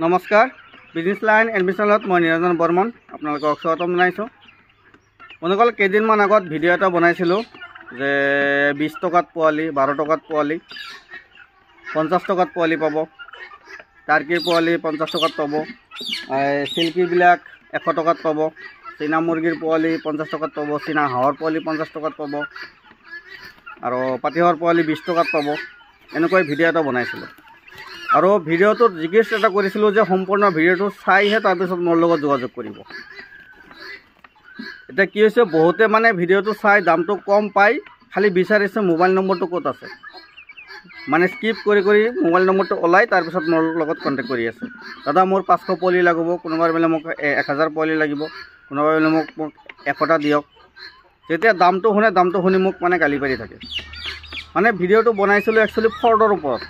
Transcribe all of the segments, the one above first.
নমস্কাৰ, business line এডমিশ্যনত মই নিৰঞ্জন বৰ্মন আপোনালোকক স্বাগতম জনাইছোঁ। বন্ধুসকল, কেইদিনমান আগত ভিডিঅ' এটা বনাইছিলোঁ যে 20 টকাত পোৱালি, 12 টকাত পোৱালি, 50 টকাত পোৱালি পাব, টাৰ্কিৰ পোৱালি 50 টকাত পাব, চিল্কিবিলাক 100 টকাত পাব, চীনা মুৰ্গীৰ পোৱালি 50 টকাত পাব, চীনা হাঁহৰ পোৱালি 50 টকাত পাব আৰু পাতিহাঁহৰ পোৱালি 20 টকাত পাব। এনেকৈ ভিডিঅ' এটা বনাইছিলোঁ আৰু ভিডিঅ'টোত ৰিকুৱেষ্ট এটা কৰিছিলোঁ যে সম্পূৰ্ণ ভিডিঅ'টো চাইহে তাৰপিছত মোৰ লগত যোগাযোগ কৰিব। এতিয়া কি হৈছে, বহুতে মানে ভিডিঅ'টো চাই দামটো কম পাই খালি বিচাৰিছে মোবাইল নম্বৰটো ক'ত আছে, মানে স্কিপ কৰি মোবাইল নম্বৰটো ওলাই তাৰপিছত মোৰ লগত কণ্টেক্ট কৰি আছে। দাদা মোৰ 500 পোৱালি লাগিব, কোনোবাই বোলে মোক 1000 পোৱালি লাগিব, কোনোবাই বোলে মোক 100টা দিয়ক। যেতিয়া দামটো শুনি মোক মানে গালি পাৰি থাকে। মানে ভিডিঅ'টো বনাইছিলোঁ একচুৱেলি ফ্ৰডৰ ওপৰত।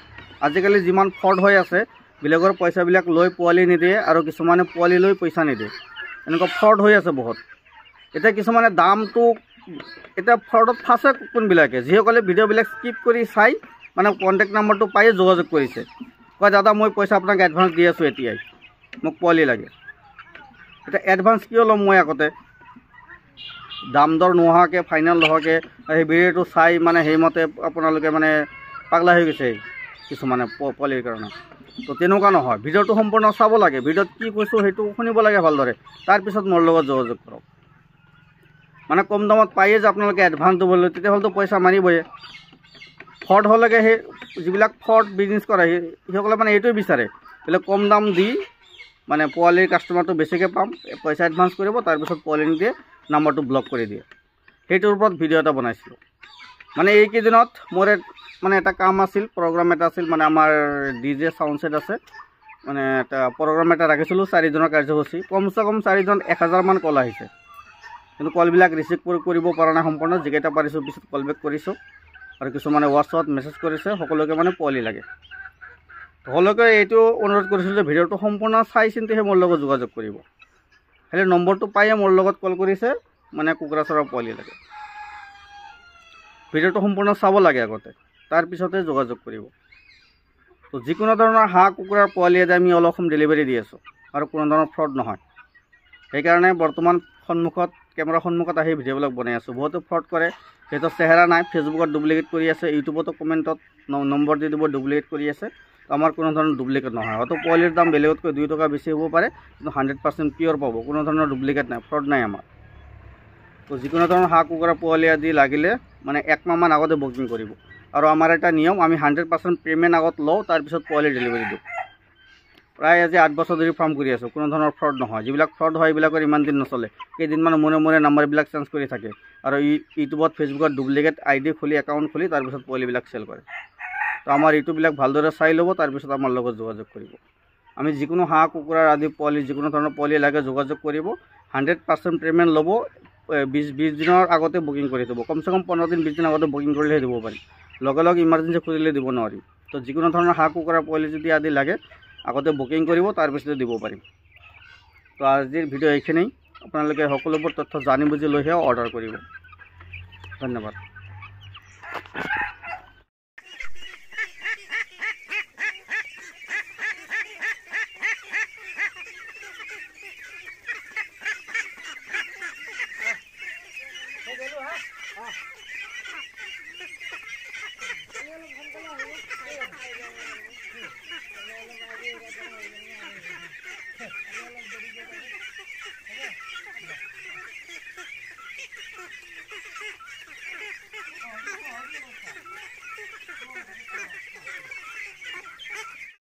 আজিকালি যিমান ফ্ৰড হৈ আছে, বেলেগৰ পইচাবিলাক লৈ পোৱালি নিদিয়ে আৰু কিছুমানে পোৱালি লৈ পইচা নিদিয়ে, এনেকুৱা ফ্ৰড হৈ আছে বহুত। এতিয়া কিছুমানে দামটো এতিয়া ফ্ৰডত ফাঁচে কোনবিলাকে, যিসকলে ভিডিঅ'বিলাক স্কিপ কৰি চাই মানে কণ্টেক্ট নাম্বাৰটো পায়ে যোগাযোগ কৰিছে, কয় দাদা মই পইচা আপোনাক এডভান্স দি আছোঁ, এতিয়াই মোক পোৱালি লাগে। এতিয়া এডভান্স কিয় ল'ম মই? আগতে দাম দৰ নোহোৱাকৈ ফাইনেল নোহোৱাকৈ সেই ভিডিঅ'টো চাই মানে সেইমতে আপোনালোকে মানে পাগলা হৈ গৈছে কিছুমানে পোৱালিৰ কাৰণে। তো তেনেকুৱা নহয়, ভিডিঅ'টো সম্পূৰ্ণ চাব লাগে, ভিডিঅ'ত কি কৈছোঁ সেইটো শুনিব লাগে ভালদৰে, তাৰপিছত মোৰ লগত যোগাযোগ কৰক। মানে কম দামত পায়ে যে আপোনালোকে এডভান্স দিবলৈ, তেতিয়াহ'লেতো পইচা মাৰিবই। ফ্ৰড হ'লেগে সেই যিবিলাক ফ্ৰড বিজনেছ কৰে সেইসকলে মানে এইটোৱে বিচাৰে, বোলে কম দাম দি মানে পোৱালিৰ কাষ্টমাৰটো বেছিকৈ পাম, পইচা এডভান্স কৰিব, তাৰপিছত পোৱালি নিদিয়ে, নাম্বাৰটো ব্লক কৰি দিয়ে। সেইটোৰ ওপৰত ভিডিঅ' এটা বনাইছিলোঁ। মানে এইকেইদিনত মোৰ মানে এটা কাম আছিল, প্ৰগ্ৰাম এটা আছিল, মানে আমাৰ DJ চাউণ্ড ছেট আছে, মানে এটা প্ৰগ্ৰাম এটা ৰাখিছিলোঁ 4 দিনৰ কাৰ্যসূচী। কমচে কম 4 দিনত 1000 মান কল আহিছে, কিন্তু কলবিলাক ৰিচিভ কৰিব পৰা নাই সম্পূৰ্ণ। যিকেইটা পাৰিছোঁ পিছত কল বেক কৰিছোঁ আৰু কিছুমানে হোৱাটছআপত মেছেজ কৰিছে, সকলোকে মানে পোৱালি লাগে। সকলোকে এইটো অনুৰোধ কৰিছোঁ যে ভিডিঅ'টো সম্পূৰ্ণ চাই চিন্তিহে মোৰ লগত যোগাযোগ কৰিব। খালি নম্বৰটো পায়ে মোৰ লগত কল কৰিছে, মানে কুকুৰা চৰাৰ পোৱালি লাগে। ভিডিঅ'টো সম্পূৰ্ণ চাব লাগে আগতে, তাৰপিছতে যোগাযোগ কৰিব। তো যিকোনো ধৰণৰ হাঁহ কুকুৰাৰ পোৱালি এটা আমি অল অসম ডেলিভাৰী দি আছোঁ আৰু কোনো ধৰণৰ ফ্ৰড নহয়। সেইকাৰণে বৰ্তমান কেমেৰাৰ সন্মুখত আহি ভিডিঅ'বিলাক বনাই আছোঁ। বহুতো ফ্ৰড কৰে, সিহঁতৰ চেহেৰা নাই, ফেচবুকত ডুপ্লিকেট কৰি আছে, ইউটিউবতো কমেণ্টত নম্বৰ দি দিব ডুপ্লিকেট কৰি আছে। আমাৰ কোনো ধৰণৰ ডুপ্লিকেট নহয়। হয়তো পোৱালিৰ দাম বেলেগতকৈ 2 টকা বেছি হ'ব পাৰে, কিন্তু 100% পিয়ৰ পাব, কোনো ধৰণৰ ডুপ্লিকেট নাই, ফ্ৰড নাই আমাৰ। তো যিকোনো ধৰণৰ হাঁহ কুকুৰা পোৱালি আদি লাগিলে মানে 1 মাহমান আগতে বুকিং কৰিব। আৰু আমাৰ এটা নিয়ম, আমি 100% পে'মেণ্ট আগত লওঁ, তাৰপিছত পোৱালি ডেলিভাৰী দিওঁ। প্ৰায় আজি 8 বছৰ ধৰি ফাৰ্ম কৰি আছোঁ, কোনো ধৰণৰ ফ্ৰড নহয়। যিবিলাক ফ্ৰড হয় এইবিলাকৰ ইমান দিন নচলে, কেইদিনমান মূৰে নাম্বাৰবিলাক চেঞ্জ কৰি থাকে আৰু ইউটিউবত ফেচবুকত ডুপ্লিকেট ID খুলি একাউণ্ট খুলি তাৰপিছত পোৱালিবিলাক চেল কৰে। তো আমাৰ ইউটিউববিলাক ভালদৰে চাই ল'ব, তাৰপিছত আমাৰ লগত যোগাযোগ কৰিব। আমি যিকোনো হাঁহ কুকুৰাৰ আদি পোৱালি, যিকোনো ধৰণৰ পোৱালি লাগে যোগাযোগ কৰিব। 100% পে'মেণ্ট ল'ব, 20 দিনৰ আগতে বুকিং কৰি দিব। কমচে কম 15 দিন 20 দিন আগতে বুকিং কৰিলেহে দিব পাৰিম, লগে ইমাৰ্জেঞ্চি খুলিলে দিব নোৱাৰিম। তো যিকোনো ধৰণৰ হাঁহ কুকুৰা পোৱালি যদি আদি লাগে আগতে বুকিং কৰিব, তাৰপিছতে দিব পাৰিম। তো আজিৰ ভিডিঅ' এইখিনিই। আপোনালোকে সকলোবোৰ তথ্য জানি বুজি লৈহে অৰ্ডাৰ কৰিব। ধন্যবাদ।